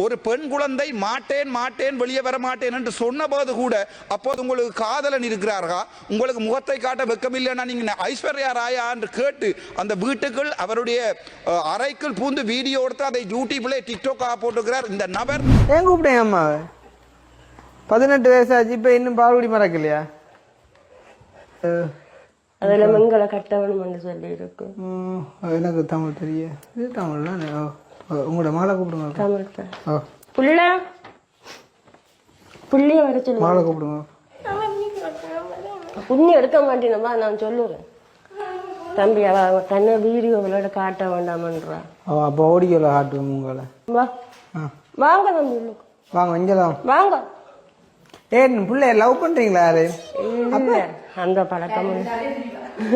ஒரு பெண் குழந்தை மாட்டேன் மாட்டேன் வெளியே வர மாட்டேன் என்று சொன்னபோது கூட அப்போது உங்களுக்கு காதலன் இருக்கிறார்களா? உங்களுக்கு முகத்தை காட்ட வெக்கமில்லைன்னா நீங்க ஐஸ்வர்யா ராயா என்று கேட்டு அந்த வீட்டுக்குள் அவருடைய அறைக்குள் பூந்து வீடியோ எடுத்து அதை யூடியூப்ல டிக்டாக் போட்டுக்கிறார் இந்த நபர். ஏன் கூப்பிட்டேன் அம்மா? 18 வயசாச்சு, இப்ப இன்னும் பால்குடி மறக்கலையா? அதில் மங்களை கட்டவணும் சொல்லி இருக்கு. எனக்கு தமிழ் தெரிய இது தமிழ் தானே. உங்களோட மாலை கூப்பிடுங்க. தமிழ் புள்ள புள்ளிய வர சொல்லு. மாலை கூப்பிடுங்க. புண்ணி எடுக்க மாட்டேனப்பா, நான் சொல்லுறேன் தம்பி. அவ தன்னை வீடியோங்களோட காட்ட வேண்டாமன்றா. அப்போ ஓடிக்கல காட்டுவோம் உங்களை. வா வாங்க தம்பி, வாங்க இங்கதான் வாங்க. ஏன் பிள்ளைய லவ் பண்றீங்களா? யாரு அந்த பழக்கம்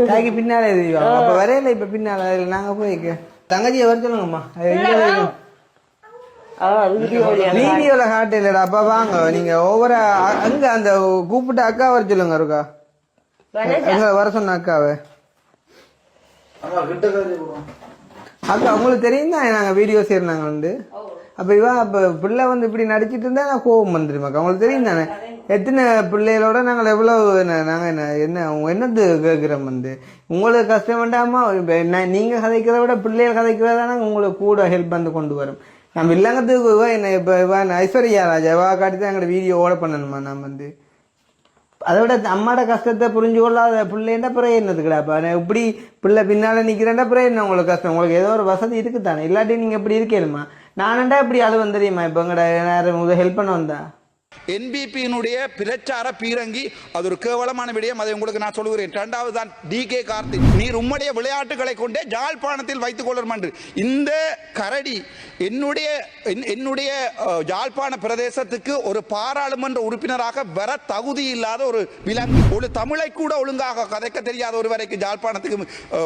தாய்க்கு பின்னாலே தெரியும். அப்ப வரையில இப்ப பின்னால நாங்க போய் தங்கச்சியை வர சொல்லுங்கம்மா. வீடியோல காட்டு இல்லடா. அப்ப வாங்க நீங்க ஒவ்வொரு அங்க அந்த கூப்பிட்டு அக்கா வர சொல்லுங்க. இருக்கா வர சொன்ன அக்காவை. அக்கா உங்களுக்கு தெரியும் தான் நாங்க வீடியோ சேர்ந்தாங்க வந்து. அப்ப இவன் அப்ப பிள்ளை வந்து இப்படி நடிச்சிட்டு இருந்தா நான் கோபம் வந்துருமாக்கா. உங்களுக்கு தெரியும் தானே எத்தனை பிள்ளைகளோட நாங்கள் எவ்வளவு நாங்க என்ன என்னது கேட்கிறோம் வந்து. உங்களுக்கு கஷ்டம் வேண்டாமா? நீங்க கதைக்கிறத விட பிள்ளைகள் கதைக்கிறதா உங்களுக்கு கூட ஹெல்ப் வந்து கொண்டு வரும். நம்ம இல்லங்கத்துக்கு என்ன இப்ப ஐஸ்வர்யா ராஜாவா காட்டி தான் எங்களோட வீடியோ ஓட பண்ணணுமா? நான் வந்து அதை விட அம்மாட கஷ்டத்தை புரிஞ்சு கொள்ளாத பிள்ளைன்னா பிறகு என்னதுக்குடாப்பா? இப்படி பிள்ளை பின்னால நிக்கிறேன்டா பிறகு என்ன உங்களுக்கு கஷ்டம்? உங்களுக்கு ஏதோ ஒரு வசதி இருக்குத்தானே, இல்லாட்டி நீங்க இப்படி இருக்கேனுமா? நானண்டா இப்படி அது வந்துடுமா? இப்ப எங்கட ஹெல்ப் பண்ண வந்தா என்பிபியினுடைய பிரச்சார பீரங்கி அது ஒரு கேவலமான விடயம். அதை உங்களுக்கு நான் சொல்லுகிறேன். இரண்டாவது தான் DK கார்த்திக், நீர் உம்முடைய விளையாட்டுகளை கொண்டே ஜாழ்ப்பாணத்தில் வைத்துக் கொள்ளும் என்று இந்த கரடி என்னுடைய ஜாழ்ப்பாண பிரதேசத்துக்கு ஒரு பாராளுமன்ற உறுப்பினராக வர தகுதி இல்லாத ஒரு விலங்கு. ஒரு தமிழை கூட ஒழுங்காக கதைக்க தெரியாத ஒருவரைக்கு ஜாழ்ப்பாணத்துக்கு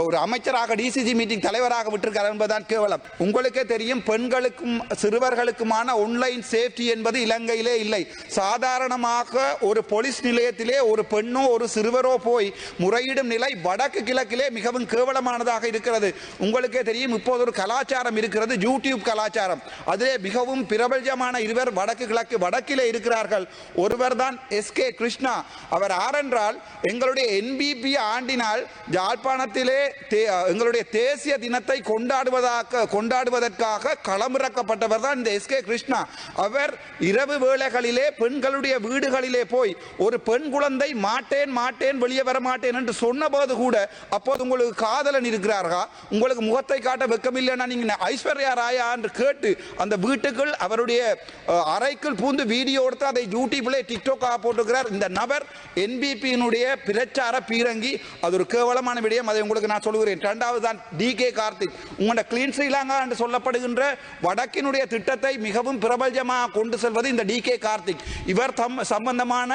ஒரு அமைச்சராக DCG மீட்டிங் தலைவராக விட்டிருக்கிறார் என்பதுதான் கேவலம். உங்களுக்கே தெரியும், பெண்களுக்கும் சிறுவர்களுக்குமான ஆன்லைன் சேஃப்டி என்பது இலங்கையிலே இல்லை. சாதாரணமாக ஒரு போலீஸ் நிலையத்திலே ஒரு பெண்ணோ ஒரு சிறுவரோ போய் முறையிடும் நிலை வடக்கு கிழக்கிலே மிகவும் கேவலமானதாக இருக்கிறது. உங்களுக்கே தெரியும், இப்போது ஒரு கலாச்சாரம் இருக்கிறது, யூடியூப் கலாச்சாரம். அதிலே மிகவும் பிரபல்யமான இருவர் வடக்கிலே இருக்கிறார்கள். ஒருவர் தான் SK கிருஷ்ணா. அவர் ஆரென்றால் எங்களுடைய NBP ஆண்டினால் யாழ்ப்பாணத்திலே எங்களுடைய தேசிய தினத்தை கொண்டாடுவதற்காக களமிறக்கப்பட்டவர் தான் இந்த SK கிருஷ்ணா. அவர் இரவு வேளைகளிலே பெண்களுடைய வீடுகளிலே போய் ஒரு பெண் குழந்தை மாட்டேன் மாட்டேன் வெளியே வர மாட்டேன் என்று சொன்னபோது கூட அப்போது உங்களுக்கு காதலன் இருக்கிறார்களா? உங்களுக்கு முகத்தை காட்ட வெக்கமில்லைன்னா நீங்க ஐஸ்வர்யா ராயா என்று கேட்டு அந்த வீட்டுக்குள் அவருடைய அறைக்குள் பூந்து வீடியோ எடுத்து அதை யூடியூப்ல டிக்டாக் போட்டுக்கிறார் இந்த நபர். என்பிபியினுடைய பிரச்சார பீரங்கி அது ஒரு கேவலமான விடயம். அதை உங்களுக்கு நான் சொல்லுகிறேன். இரண்டாவது தான் DK கார்த்திக், உங்களோட கிளீன் ஸ்ரீலங்கா என்று சொல்லப்படுகின்ற வடக்கினுடைய திட்டத்தை மிகவும் பிரபல்யமாக கொண்டு செல்வது இந்த DK கார்த்திக். இவர் சம்பந்தமான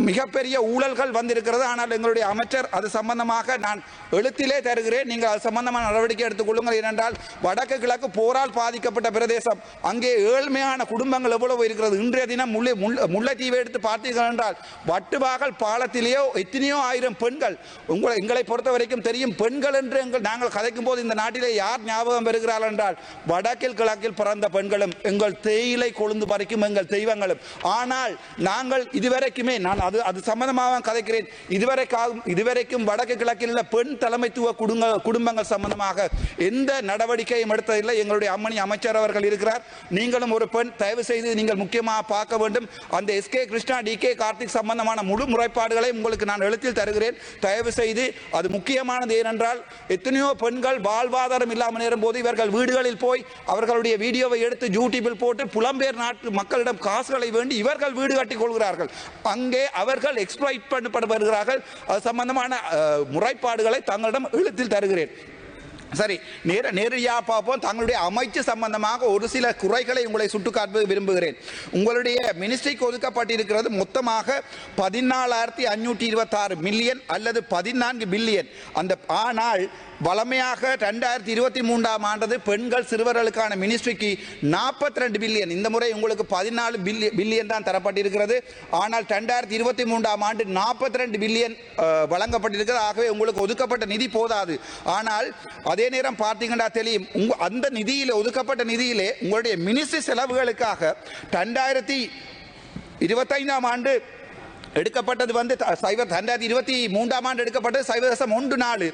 மிகப்பெரிய ஊழல்கள் வந்திருக்கிறது. ஆனால் எங்களுடைய அமைச்சர் அது சம்பந்தமாக நான் எழுத்திலே தருகிறேன், நீங்கள் அது சம்பந்தமான நடவடிக்கை எடுத்துக்கொள்ளுங்கள். ஏனென்றால் வடக்கு கிழக்கு போரால் பாதிக்கப்பட்ட பிரதேசம், அங்கே ஏழ்மையான குடும்பங்கள் எவ்வளவு இருக்கிறது. இன்றைய தினம் முல்லைத்தீவை எடுத்து பார்த்தீர்கள் என்றால் வட்டுவாகல் பாலத்திலேயோ எத்தனையோ ஆயிரம் பெண்கள். எங்களை பொறுத்த வரைக்கும் தெரியும், பெண்கள் என்று நாங்கள் கதைக்கும் போது இந்த நாட்டிலே யார் ஞாபகம் வருகிறார்கள் என்றால் வடக்கில் கிழக்கில் பிறந்த பெண்களும் எங்கள் தேயிலை கொழுந்து பறிக்கும் எங்கள் தெய்வங்களும். ஆனால் நாங்கள் இதுவரைக்குமே நான் அது சம்பந்தமாக கதைக்கிறேன். இதுவரைக்கும் வடக்கு கிழக்கில் உள்ள பெண் தலைமைத்துவ குடும்பங்கள் சம்பந்தமாக எந்த நடவடிக்கையும் எடுத்ததில்லை. எங்களுடைய அம்மணி அமைச்சர் அவர்கள் இருக்கிறார். நீங்களும் ஒரு பெண், தயவு செய்து நீங்கள் முக்கியமாக பார்க்க வேண்டும். அந்த SK கிருஷ்ணா DK கார்த்திக் சம்பந்தமான முழு முறைப்பாடுகளை உங்களுக்கு நான் எழுத்தில் தருகிறேன். தயவு செய்து அது முக்கியமானது. ஏனென்றால் எத்தனையோ பெண்கள் வாழ்வாதாரம் இல்லாமல் நேரும் போது இவர்கள் வீடுகளில் போய் அவர்களுடைய வீடியோவை எடுத்து யூடியூபில் போட்டு புலம்பெயர் நாட்டு மக்களிடம் காசுகளை வேண்டி இவர்கள் வீடு கட்டிக் கொள்கிறார்கள். அங்கே அவர்கள் எக்ஸ்ப்ளாய்ட் பண்ணப்பட்டு வருகிறார்கள். அது சம்பந்தமான முறைப்பாடுகளை தங்களிடம் எழுத்தில் தருகிறேன். சரி, நேரடியாக பார்ப்போம். தங்களுடைய அமைச்சு சம்பந்தமாக ஒரு சில குறைகளை உங்களை சுட்டுக்காட்ட விரும்புகிறேன். உங்களுடைய மினிஸ்ட்ரிக்கு ஒதுக்கப்பட்டிருக்கிறது மொத்தமாக 14,526 மில்லியன் அல்லது 14 பில்லியன். ஆனால் வளமையாக 2023ஆம் ஆண்டு பெண்கள் சிறுவர்களுக்கான மினிஸ்ட்ரிக்கு 42 பில்லியன். இந்த முறை உங்களுக்கு 14 பில்லியன் தான் தரப்பட்டிருக்கிறது. ஆனால் 2023ஆம் ஆண்டு 42 பில்லியன் வழங்கப்பட்டிருக்கிறது. ஆகவே உங்களுக்கு ஒதுக்கப்பட்ட நிதி போதாது. ஆனால் அதே அதே நேரம் பார்த்தீங்கன்னா தெரியும் அந்த நிதியிலே ஒதுக்கப்பட்ட நிதியிலே உங்களுடைய மினிஸ்ட்ரி செலவுகளுக்காக 2025ஆம் ஆண்டு எடுக்கப்பட்டது வந்து 2023ஆம் ஆண்டு எடுக்கப்பட்டது 0.14.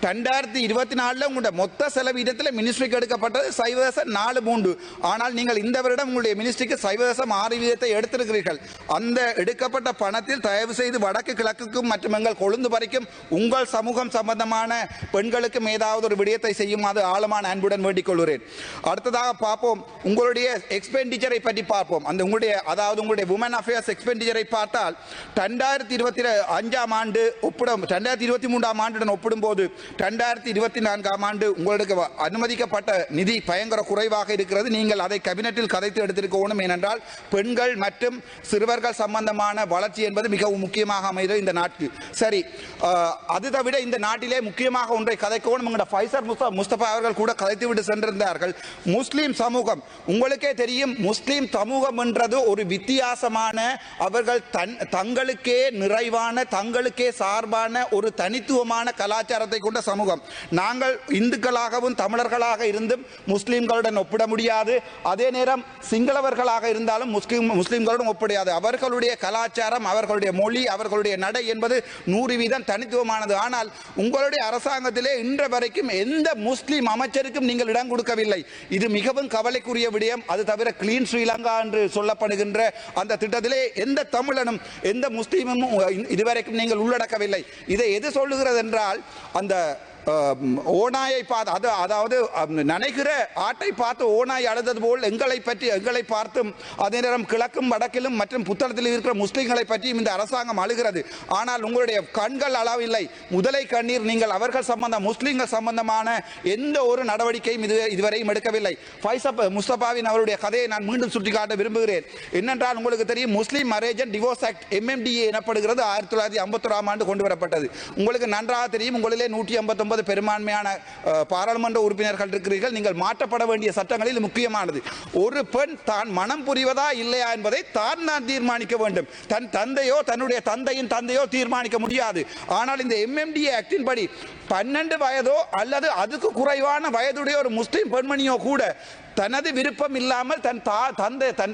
2024 உங்களுடைய மொத்த செலவீதத்தில் மினிஸ்ட்ரிக்கு எடுக்கப்பட்டது 0.43. ஆனால் நீங்கள் இந்த வருடம் உங்களுடைய மினிஸ்ட்ரிக்கு 0.6 வீதத்தை எடுத்திருக்கிறீர்கள். அந்த எடுக்கப்பட்ட பணத்தில் தயவு செய்து வடக்கு கிழக்குக்கும் மற்றும் எங்கள் கொழுந்து வரைக்கும் உங்கள் சமூகம் சம்பந்தமான பெண்களுக்கும் ஏதாவது ஒரு விடயத்தை செய்யுமாறு ஆழமான அன்புடன் வேண்டிக் கொள்கிறேன். அடுத்ததாக பார்ப்போம், உங்களுடைய எக்ஸ்பெண்டிச்சரை பற்றி பார்ப்போம். அந்த உங்களுடைய உமன் அஃபேர்ஸ் எக்ஸ்பெண்டிச்சரை பார்த்தால் 2025ஆம் ஆண்டு 2023ஆம் ஆண்டுடன் ஒப்பிடும்போது 2024ஆம் ஆண்டு உங்களுக்கு அனுமதிக்கப்பட்ட நிதி பயங்கர குறைவாக இருக்கிறது. நீங்கள் அதை கேபினெட்டில் கதைத்து எடுத்திருக்கணும். ஏனென்றால் பெண்கள் மற்றும் சிறுவர்கள் சம்பந்தமான வளர்ச்சி என்பது மிகவும் முக்கியமாக அமைகிறது இந்த நாட்டுக்கு. சரி, அது தவிர இந்த நாட்டிலே முக்கியமாக ஒன்றை கதைக்கவும் எங்களுடைய ஃபைசர் முஸ்தபா அவர்கள் கூட கதைத்து விட்டு சென்றிருந்தார்கள். முஸ்லீம் சமூகம், உங்களுக்கே தெரியும், முஸ்லீம் சமூகம் என்றது ஒரு வித்தியாசமான, அவர்கள் தங்களுக்கே நிறைவான, தங்களுக்கே சார்பான ஒரு தனித்துவமான கலாச்சாரத்தை கொண்ட சமூகம். நாங்கள் இந்துக்களாகவும் தமிழர்களாக இருந்தும் முஸ்லீம்களுடன் ஒப்பிட முடியாது. அதே நேரம் சிங்களவர்களாக இருந்தாலும் முஸ்லீம்களுடன் ஒப்பிடாது. அவர்களுடைய கலாச்சாரம், அவர்களுடைய மொழி, அவர்களுடைய நடை என்பது 100% தனித்துவமானது. ஆனால் உங்களுடைய அரசாங்கத்திலே இன்று வரைக்கும் எந்த முஸ்லீம் அமைச்சருக்கும் நீங்கள் இடம் கொடுக்கவில்லை. இது மிகவும் கவலைக்குரிய விடயம். அது தவிர கிளீன் ஸ்ரீலங்கா என்று சொல்லப்படுகின்ற அந்த திட்டத்திலே எந்த தமிழனும் எந்த முஸ்லீமும் இதுவரைக்கும் நீங்கள் உள்ளடக்கவில்லை. இதை எது சொல்லுகிறது என்றால், அந்த ஓநாயை பார்த்து, அதாவது நனைகிற ஆட்டை பார்த்து ஓநாய் அழுதது போல் எங்களை பார்த்தும் அதே நேரம் கிழக்கும் வடக்கிலும் மற்றும் புத்தளத்தில் இருக்கிற முஸ்லிம்களை பற்றியும் இந்த அரசாங்கம் அழுகிறது. ஆனால் உங்களுடைய கண்கள் அளவில்லை. முதலை கண்ணீர். நீங்கள் அவர்கள் முஸ்லிம்கள் சம்பந்தமான எந்த ஒரு நடவடிக்கையும் இதுவரையும் எடுக்கவில்லை. ஃபைசர் முஸ்தபாவின் அவருடைய கதையை நான் மீண்டும் சுட்டிக்காட்ட விரும்புகிறேன். என்னென்றால், உங்களுக்கு தெரியும், முஸ்லீம் marriage and divorce act MMDA எனப்படுகிறது. 1951ஆம் ஆண்டு கொண்டு வரப்பட்டது. உங்களுக்கு நன்றாக தெரியும், உங்களிலே 159 பெரும்பான்மையான பாராளுமன்ற உறுப்பினர்கள் இருக்கிறீர்கள். நீங்கள் மாற்றப்பட வேண்டிய சட்டங்களில் முக்கியமானது, ஒரு பெண் தான் மனம் புரிவதா இல்லையா என்பதை தான் தீர்மானிக்க வேண்டும். தன் தந்தையோ தன்னுடைய தந்தையின் தந்தையோ தீர்மானிக்க முடியாது. ஆனால் இந்த MMDA ஆக்டின் படி 12 வயதோ அல்லது அதுக்கு குறைவான வயதுடைய ஒரு முஸ்லிம் பெண்மணியோ கூட தனது விருப்பம் இல்லாமல் தன்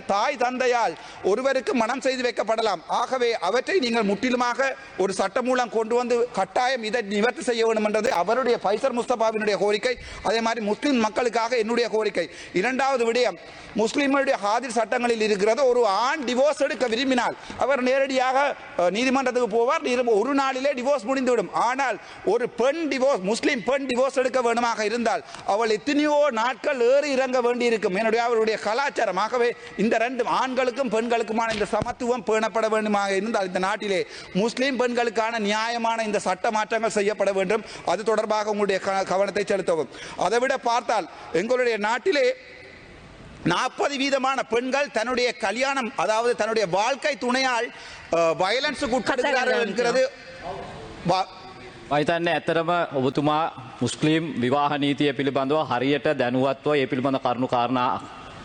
தாய் தந்தையால் ஒருவருக்கு மனம் செய்து வைக்கப்படலாம். ஆகவே அவற்றை நீங்கள் முற்றிலுமாக ஒரு சட்டம் மூலம் கொண்டு வந்து கட்டாயம் இதை நிவர்த்தி செய்ய வேண்டும் என்றது அவருடைய ஃபைசர் முஸ்தபாவினுடைய கோரிக்கை. அதே மாதிரி முஸ்லிம் மக்களுக்காக என்னுடைய கோரிக்கை. இரண்டாவது விடயம், முஸ்லிம்களுடைய ஹாதிர் சட்டங்களில் இருக்கிறது, ஒரு ஆண் டிவோர்ஸ் எடுக்க விரும்பினால் அவர் நேரடியாக நீதிமன்றத்துக்கு போவார். ஒரு நாளிலே டிவோர்ஸ் முடிந்துவிடும். ஆனால் ஒரு பெண் டிவோர்ஸ், முஸ்லிம் பெண் டிவோர்ஸ் எடுக்க வேண்டுமாக இருந்தால் அவள் எத்தனையோ நாட்கள் ஏறி இறங்க வேண்டியிருக்கும். அவருடைய கலாச்சாரம். ஆகவே இந்த ரெண்டு ஆண்களுக்கும் பெண்களுக்குமான இந்த சமத்துவம் பேணப்பட வேண்டுமாக இருந்தால் இந்த நாட்டிலே முஸ்லிம் பெண்களுக்கான நியாயமான இந்த சட்ட மாற்றங்கள் செய்யப்பட வேண்டும். அது தொடர்பாக உங்களுடைய கவனத்தை செலுத்தவும். அதைவிட பார்த்தால் எங்களுடைய நாட்டிலே 40% பெண்கள் தன்னுடைய கல்யாணம், அதாவது தன்னுடைய வாழ்க்கை துணையால் வயலன்ஸுக்கு உட்படுகிறார்கள் என்கிறது. මහිතන්නේ ඇතරම ඔබතුමා මුස්ලිම් විවාහ නීතිය පිළිබඳව හරියට දැනුවත්ව ඒ පිළිබඳ කරුණු කාරණා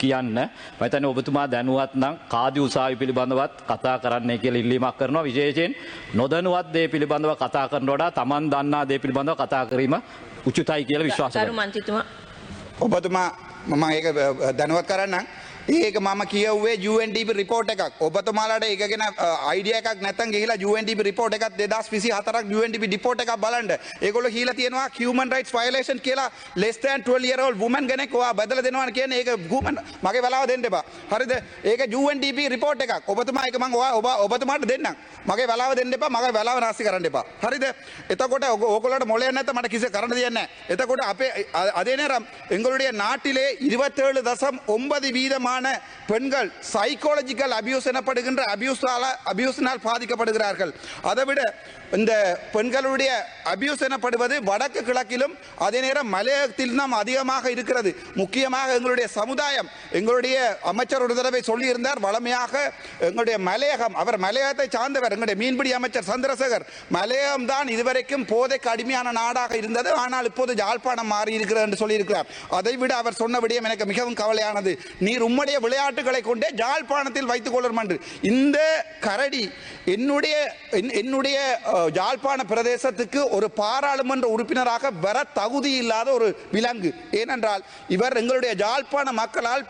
කියන්න. මහිතන්නේ ඔබතුමා දැනුවත් නම් කාදි උසාවි පිළිබඳවත් කතා කරන්නයි කියලා ඉල්ලීමක් කරනවා. විශේෂයෙන් නොදැනුවත් දේ පිළිබඳව කතා කරනට වඩා Taman දන්නා දේ පිළිබඳව කතා කිරීම උචිතයි කියලා විශ්වාස කරනවා. ඔබතුමා මම ඒක දැනුවත් කරන්නම්. ඒක මම කියුවේ UNDP රිපෝට් එකක්. ඔබතුමාලාට ඒක ගැන අයිඩියා එකක් නැත්නම් ගිහිලා UNDP රිපෝට් එකක් 2024ක් UNDP රිපෝට් එකක් බලන්න. ඒගොල්ලෝ කියලා තියෙනවා human rights violation කියලා less than 12 year old woman කෙනෙක් ඔයා බදලා දෙනවා කියන්නේ. ඒක මගේ වෙලාව දෙන්න එපා. හරිද? ඒක UNDP රිපෝට් එකක්. ඔබතුමා ඒක මම ඔබතුමාට දෙන්නම්. මගේ වෙලාව දෙන්න එපා. මගේ වෙලාව නාස්ති කරන්න එපා. හරිද? එතකොට ඕගොල්ලෝට මොලේ නැත්නම් මට කිසි කරන්න දෙයක් නැහැ. එතකොට අපේ அதே நேரம் எங்களுடைய நாட்டிலே 27.9% பெண்கள் சைக்காலஜிக்கல் அபியூஸ் எனப்படுகின்ற அபியூஸினால் பாதிக்கப்படுகிறார்கள். அதைவிட இந்த பெண்களுடைய அபியூஸ் எனப்படுவது வடக்கு கிழக்கிலும் அதே நேரம் மலையகத்தில் தான் அதிகமாக இருக்கிறது. முக்கியமாக எங்களுடைய சமுதாயம், எங்களுடைய அமைச்சர் ஒரு தடவை சொல்லியிருந்தார், வளமையாக எங்களுடைய மலையகம், அவர் மலையகத்தை சார்ந்தவர், எங்களுடைய மீன்பிடி அமைச்சர் சந்திரசேகர், மலையகம் தான் இதுவரைக்கும் போதைக்கு அடிமையான நாடாக இருந்தது. ஆனால் இப்போது யாழ்ப்பாணம் மாறி இருக்கிறது என்று சொல்லியிருக்கிறார். அதைவிட அவர் சொன்ன விடயம் எனக்கு மிகவும் கவலையானது. நீர் உம்முடைய என்னுடைய விளையாட்டுகளை கொண்டே யாழ்ப்பாணத்தில் வைத்துக் கொள்ளும் என்று இந்த கரடி என்னுடைய யாழ்ப்பாண பிரதேசத்துக்கு ஒரு பாராளுமன்ற உறுப்பினராக வர தகுதி இல்லாத ஒரு விலங்கு. ஏனென்றால் இவர் எங்களுடைய யாழ்ப்பாண மக்களால்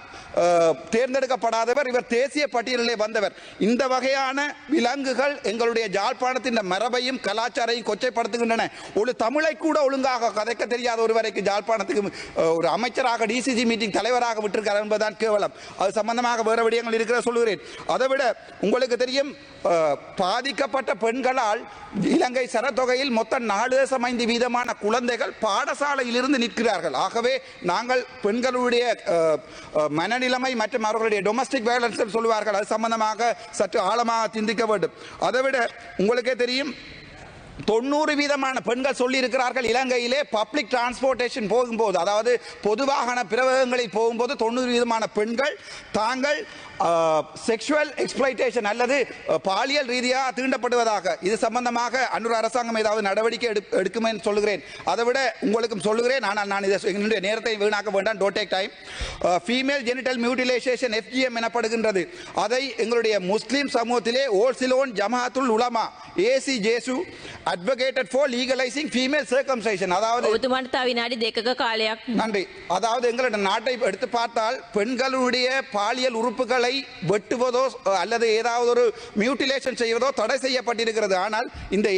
தேர்ந்தெடுக்கப்படாதவர், இவர் தேசிய பட்டியலிலே வந்தவர். இந்த வகையான விலங்குகள் எங்களுடைய யாழ்ப்பாணத்தின் மரபையும் கலாச்சாரையும் கொச்சைப்படுத்துகின்றன. ஒரு தமிழை கூட ஒழுங்காக கதைக்க தெரியாத ஒருவரைக்கு யாழ்ப்பாணத்துக்கு ஒரு அமைச்சராக டிசிசி மீட்டிங் தலைவராக விட்டிருக்கார் என்பதுதான் கேவலம். அது சம்பந்தமாக வேறு விடயங்கள் இருக்கிற சொல்லுகிறேன். அதை விட உங்களுக்கு தெரியும், பாதிக்கப்பட்ட பெண்களால் இலங்கை சனத்தொகையில் மொத்தம் 4.5% குழந்தைகள் பாடசாலையிலிருந்து நிற்கிறார்கள். ஆகவே நாங்கள் பெண்களுடைய மனநிலைமை மற்றும் அவர்களுடைய டொமஸ்டிக் வயலன்ஸ் சொல்லுவார்கள், அது சம்பந்தமாக சற்று ஆழமாக சிந்திக்க வேண்டும். அதை விட உங்களுக்கே தெரியும், 90% பெண்கள் சொல்லி இருக்கிறார்கள் இலங்கையிலே பப்ளிக் டிரான்ஸ்போர்ட்டேஷன் போகும்போது, அதாவது பொது வாகன பிரவேகங்களில் போகும்போது 90% பெண்கள் தாங்கள் செக்ஷுவல் எக்ஸ்பிளைட்டேஷன் அல்லது பாலியல் ரீதியாக தீண்டப்படுவதாக. இது சம்பந்தமாக அன்னூர் அரசாங்கம் ஏதாவது நடவடிக்கை எடுக்கும் என்று சொல்லுகிறேன். அதை விட உங்களுக்கும் சொல்லுகிறேன், ஆனால் நான் இதை என்னுடைய நேரத்தை வீணாக்க வேண்டாம். Don't take time. Female genital mutilation FGM எனப்படுகின்றது. அதை எங்களுடைய முஸ்லிம் சமூகத்திலே All Ceylon Jamiyyathul Ulama A C J U advocated for legalising female circumcision. அதாவது நன்றி. அதாவது எங்களுடைய நாட்டை எடுத்து பார்த்தால் பெண்களுடைய பாலியல் உறுப்புகளை வெட்டுவதோ அல்லது ஏதாவது ஒரு மியூட்டிலேஷன் செய்வதோ தடை செய்யப்பட்டிருக்கிறது. ஆனால் இந்த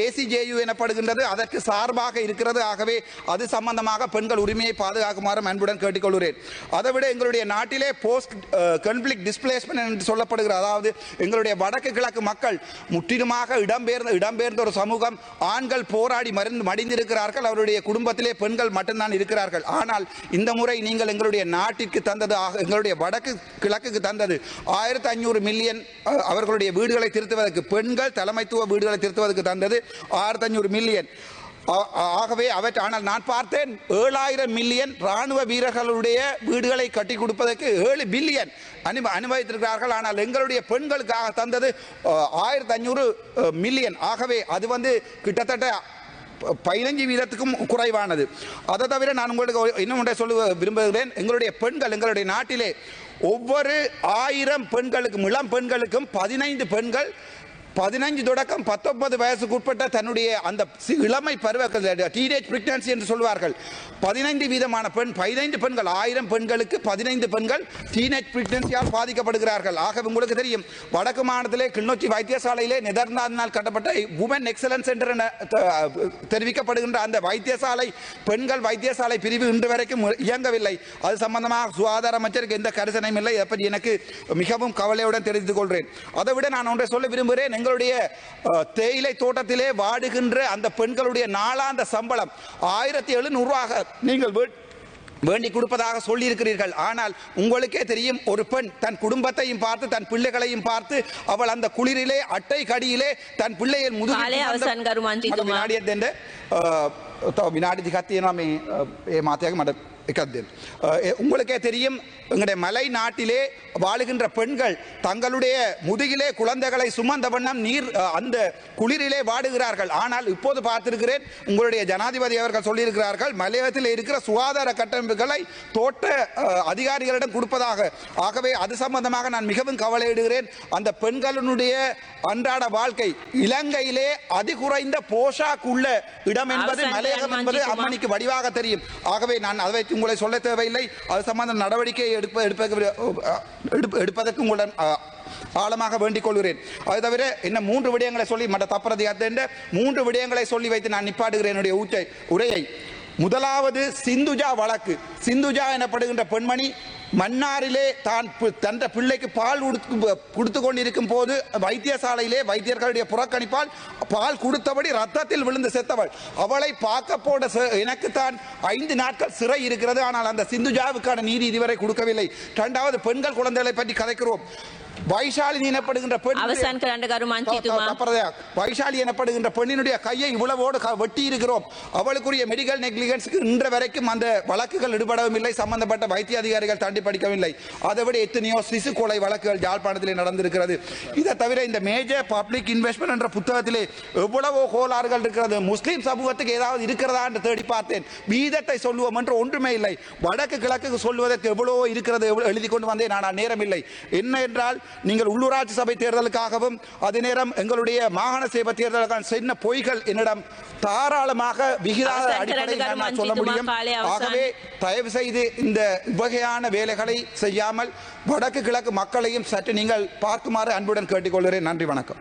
ACJU எனப்படுகின்றது அதற்கு சார்பாக இருக்கிறது. ஆகவே அது சம்பந்தமாக பெண்கள் உரிமையை பாதுகாக்குமாறு அன்புடன் கேட்டுக்கொள்கிறேன். அதை விட எங்களுடைய நாட்டிலே போஸ்ட் கான்ஃப்ளிக்ட் டிஸ்பிளேஸ்மென்ட் என்று சொல்லப்படுகிறது. அதாவது எங்களுடைய வடக்கு கிழக்கு மக்கள் முற்றிலுமாக இடம்பெயர்ந்த ஒரு சமூகம். ஆண்கள் போராடி மடிந்திருக்கிறார்கள், அவருடைய குடும்பத்திலே பெண்கள் மட்டும்தான் இருக்கிறார்கள். ஆனால் இந்த முறை நீங்கள் எங்களுடைய நாட்டிற்கு தந்தது, எங்களுடைய வடக்கு கிழக்கு தந்தது 1500 மில்லியன் அவர்களுடைய வீடுகளை திருத்துவதற்கு, பெண்கள் தலைமைத்துவ வீடுகளை திருத்துவதற்கு தந்தது 1500 மில்லியன். ஆகவே ஆனால் நான் பார்த்தேன் 7000 மில்லியன் ராணுவ வீரர்களுடைய வீடுகளை கட்டி கொடுப்பதற்கு 7 பில்லியன் அனுமதித்திருக்கிறார்கள். ஆனால் எங்களுடைய பெண்களுக்காக தந்தது 1500 மில்லியன். ஆகவே அது கிட்டத்தட்ட 15% குறைவானது. அதை தவிர நான் உங்களுக்கு இன்னும் ஒன்றை சொல்ல விரும்புகிறேன். எங்களுடைய பெண்கள் எங்களுடைய நாட்டிலே ஒவ்வொரு 1000 பெண்களுக்கும், இளம் பெண்களுக்கும் 15 பெண்கள் 15 தொடக்கம் 19 வயசுக்கு உட்பட்ட தன்னுடைய அந்த இளமை பருவ டீனேஜ் பிரெக்னன்சி என்று சொல்வார்கள். 15 பெண்கள் 1000 பெண்களுக்கு 15 பெண்கள் டீனேஜ் பிரெக்னன்சியால் பாதிக்கப்படுகிறார்கள். ஆக உங்களுக்கு தெரியும், வடக்கு மாநிலத்திலே கிளிநொச்சி வைத்தியசாலையிலே நெதர்லாந்தினால் கட்டப்பட்ட உமன் எக்ஸலன்ஸ் சென்டர் என தெரிவிக்கப்படுகின்ற அந்த வைத்தியசாலை, பெண்கள் வைத்தியசாலை பிரிவு இன்று வரைக்கும் இயங்கவில்லை. அது சம்பந்தமாக சுகாதார அமைச்சருக்கு எந்த கரிசனையும் இல்லை. இதை பற்றி எனக்கு மிகவும் கவலையுடன் தெரிவித்துக் கொள்கிறேன். அதை விட நான் ஒன்றை சொல்ல விரும்புகிறேன். எங்களுடைய தேயிலை தோட்டத்திலே வாடுகின்ற அந்த பெண்களுடைய நாளாந்த சம்பளம் 1700 நீங்கள் வேண்டி கொடுப்பதாக சொல்லி இருக்கிறீர்கள். ஆனால் உங்களுக்கே தெரியும், ஒரு பெண் தன் குடும்பத்தையும் பார்த்து தன் பிள்ளைகளையும் பார்த்து அவள் அந்த குளிரிலே அட்டை கடியிலே தன் பிள்ளையை உங்களுக்கே தெரியும், எங்களுடைய மலை நாட்டிலே வாழுகின்ற பெண்கள் தங்களுடைய முதுகிலே குழந்தைகளை சுமந்த வண்ணம் அந்த குளிரிலே வாடுகிறார்கள். ஆனால் இப்போது பார்த்திருக்கிறேன், உங்களுடைய ஜனாதிபதி அவர்கள் சொல்லியிருக்கிறார்கள் மலையகத்தில் இருக்கிற சுகாதார கட்டமைப்புகளை தோட்ட அதிகாரிகளிடம் கொடுப்பதாக. ஆகவே அது சம்பந்தமாக நான் மிகவும் கவலையிடுகிறேன். அந்த பெண்களுடைய அன்றாட வாழ்க்கை இலங்கையிலே அதிகுறைந்த போஷாக் உள்ள இடம் என்பது மலையகம் என்பது அம்மணிக்கு வடிவாக தெரியும். ஆகவே நான் அதை உங்களை சொல்ல தேவையில்லை. அது சம்பந்த நடவடிக்கை எடுப்பதற்கு உங்களுடன் ஆழமாக வேண்டிக் கொள்கிறேன். அது தவிர இன்னும் 3 விடயங்களை சொல்லி மற்ற தப்பறதை 3 விடயங்களை சொல்லி வைத்து நான் நிப்பாடுகிறேன் என்னுடைய உரையை. முதலாவது சிந்துஜா வழக்கு. சிந்துஜா எனப்படுகின்ற பெண்மணி மன்னாரிலே தான் தன் பிள்ளைக்கு பால் கொடுத்து கொண்டிருக்கும் போது வைத்தியசாலையிலே வைத்தியர்களுடைய புறக்கணிப்பால் பால் கொடுத்தபடி ரத்தத்தில் விழுந்து செத்தவள். அவளை பார்க்க போட எனக்கு தான் 5 நாட்கள் சிறை இருக்கிறது. ஆனால் அந்த சிந்துஜாவுக்கான நீதி இதுவரை கொடுக்கவில்லை. 2வது பெண்கள் குழந்தைகளை பற்றி கதைக்கிறோம். வைஷாலி எனப்படுகின்ற பெண் வைஷாலி எனப்படுகின்ற பெண்ணினுடைய கையை இவ்வளவோடு வெட்டி இருக்கிறோம். அவளுக்குரிய மெடிக்கல் நெக்லிஜென்ஸ்க்கு இன்று வரைக்கும் அந்த வழக்குகள் ஈடுபடவும் இல்லை. சம்பந்தப்பட்ட வைத்திய அதிகாரிகள் கண்டுபிடிக்கவில்லை. அதை விட எத்தனையோ சிசு கொலை வழக்குகள் யாழ்ப்பாணத்திலே நடந்திருக்கிறது. இதை தவிர இந்த மேஜர் பப்ளிக் இன்வெஸ்ட்மெண்ட் என்ற புத்தகத்திலே எவ்வளவோ கோளாறுகள் இருக்கிறது. முஸ்லீம் சமூகத்துக்கு ஏதாவது இருக்கிறதா என்று தேடி பார்த்தேன். வீதத்தை சொல்லுவோம் என்று ஒன்றுமே இல்லை. வடக்கு கிழக்கு சொல்வதற்கு எவ்வளவோ இருக்கிறது எழுதி கொண்டு வந்தேன். ஆனால் நேரம் இல்லை. என்ன என்றால் நீங்கள் உள்ளூராட்சி சபை தேர்தலுக்காகவும் அதே நேரம் எங்களுடைய மாகாண சபை தேர்தலுக்கான சின்ன பொய்கள் என்னிடம் தாராளமாக விகிதாத அடிப்படையில் நான் சொல்ல முடியும். ஆகவே தயவு செய்து இந்த வகையான வேலைகளை செய்யாமல் வடக்கு கிழக்கு மக்களையும் சற்று நீங்கள் பார்க்குமாறு அன்புடன் கேட்டுக்கொள்கிறேன். நன்றி, வணக்கம்.